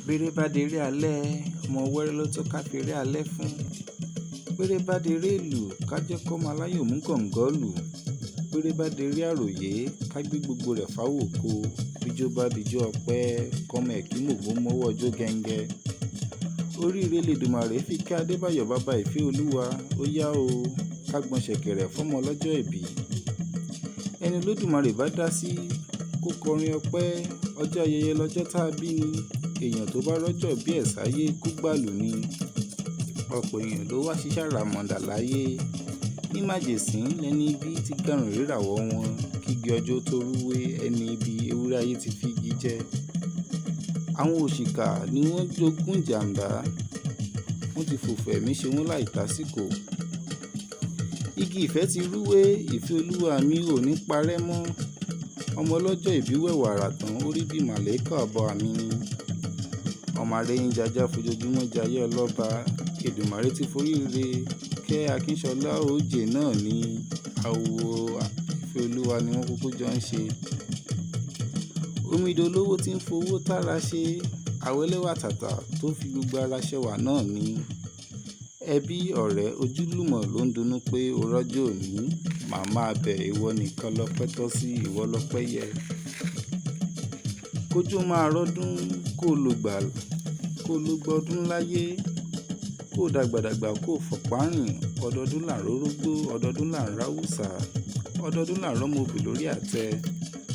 Béré bá deré alẹ́, ọmọ wẹ́rẹ́ ló tó ká feré alẹ́ fún. Béré bá deré ìlú, ká jẹ́ kọ́mọ aláyò mú gọ̀ǹgọ́ lù. Béré bá deré àròyé, ká gbé gbogbo rẹ̀ fáwòko. Bíjó bá dijó ọpẹ́, kọ́mọ ẹ̀kí mògbó mọ́wọ́ ọjọ́ gẹ́ngẹ́. Oríire lèdùmàrè fi kẹ́ Adébáyọ̀ bàbá ìfẹ́ olúwa, ó yá o, ká gbọn ṣẹ̀kẹ̀rẹ̀ fọ́mọ lọ́jọ́ ìbí. Ẹni Olódùmarè bá dá sí, kó kọrin ọpẹ́, ọjọ́ ayẹyẹ lọ́jọ́ tá a bí ni. Èèyàn tó bá rọ́jọ́ bí ẹ̀ sáyé kú gbàlù ni. Ọ̀pọ̀ èèyàn ló wá ṣiṣẹ́ àràmọ̀ǹdà láyé. Ní màjèsín lẹni ibi ti gàrùn ríràwọ̀ wọn, kígbe ọjọ́ tó rúwé ẹni ibi ewúrẹ́ ayé ti fi igi jẹ. Àwọn òṣìkà ni wọ́n jogún jàǹbá, wọ́n ti fòfò ẹ̀mí ṣe wọ́n láì tásìkò. Igi ìfẹ́ ti rúwé, ìfẹ́ olúwa mi ò ní parẹ́ mọ́. Ọmọ ọlọ́jọ́ ìbí wẹ̀wà àràtàn, ó rí bí màlẹ́kà ọba mi ni. Ọmọ arẹ́yìn jajá fojoojúmọ́ jayé ọlọ́ba, Èdùmàrè ti foríire kẹ́ Akínsọlá òjè náà ní àwo ìfẹ́ olúwa ni wọ́n kúkú jọ ń ṣe. Omidan olówó tí ń fowó tára ṣe, àwẹ́lẹ́wà tàtà tó fi gbogbo ara ṣẹwà náà ní. Ẹbí ọ̀rẹ́ ojúlùmọ̀ ló ń dunnú pé o rọ́jọ́ òní, màmá abẹ ìwọ nìkan lọ́pẹ́ tọ́ sí, ìwọ lọ́pẹ́ yẹ. Kójú máa rọ́dún kó ló gbọ́ ọdún láyé, kó dàgbàdàgbà kó fọ̀párìn, ọdọọdún là ń rórógbó, ọdọọdún là ń ráwùsà, ọdọọdún là ń rọ́mọbì lórí àtẹ.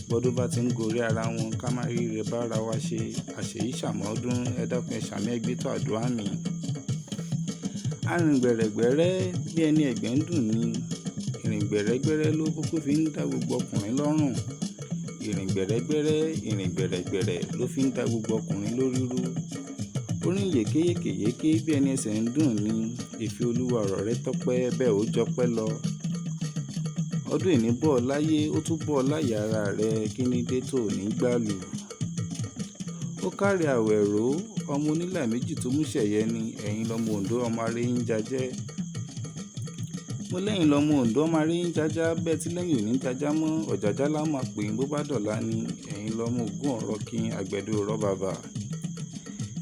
Bọ́dún bá ti ń gorí ara wọn, ká má rí rẹ bára wa ṣe, àṣèyí ṣàmọ́dún, ẹ dákun ẹ ṣàmì ẹgbẹ́ tó àdúrà mi. Arìn gbẹ̀rẹ̀gbẹ̀rẹ̀ bí ẹni ẹ̀gbẹ́ ń dùn ni, ìrìn gbẹ̀rẹ̀gbẹ̀rẹ̀ ló kúkú fi ń dá gbogbo ọkùnrin lọ́rùn. Ìrìn gbẹ̀rẹ̀gbẹ̀rẹ̀ ló fi ń dá gbogbo ọkùnrin lórí rú. Orin yèkéyèkéyèké bí ẹni ẹsẹ̀ ń dùn ni, ìfẹ́ olúwa ọ̀rọ̀ rẹ tọ́pẹ́ bẹ́ẹ̀ ó jọpẹ́ lọ. Ọdún ìní bọ̀ láyé, ó tún bọ̀ láyé ara rẹ, kí ni dé tó ní gbàlù. Ó kárí Àwẹ̀ró, ọmọ onílà méjì tó mú ṣẹ̀yẹ ni, ẹ̀yin lọmọ Oǹdó ọmọ aréyìn jajẹ́. Mo lẹ́yìn lọmọ Oǹdó ọmọ aréyìn jajá, bẹ́ẹ̀ tí lẹ́yìn ò ní jajá mọ́, ọ̀jàjá lá máa pè é bó bá dọ̀la ni, ẹ̀yin lọmọ Ògún ọ̀rọ̀ kí àgbẹ̀dẹ òrọ̀ bàbà.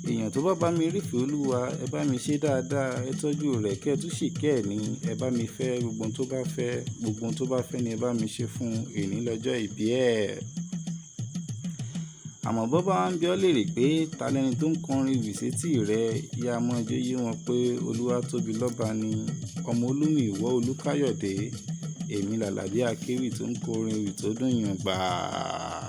Èèyàn tó bá bá mi rífẹ̀ẹ́ olúwa, ẹ bá mi ṣe dáadáa, ẹ tọ́jú rẹ̀ kẹ́ ẹ tún sì kẹ́ ẹ̀ ní, ẹ bá mi fẹ́ gbogbo ohun tó bá fẹ́, gbogbo ohun tó bá fẹ́ ni ẹ bá mi ṣe fún èní lọ́jọ́ ìbí ẹ̀. Àmọ́ bọ́ bá wá ń bi ọ́ léèrè pé ta lẹni tó ń kọrin wìsétì rẹ, ya mọ́ ẹjọ́ yé wọn pé Olúwatóbi lọ́ba ni, ọmọ Olúmi ìwọ Olúkáyọ̀dé, èmi làlàbí akéwì tó ń kọrin ìwì tó dùn yàn gbàà.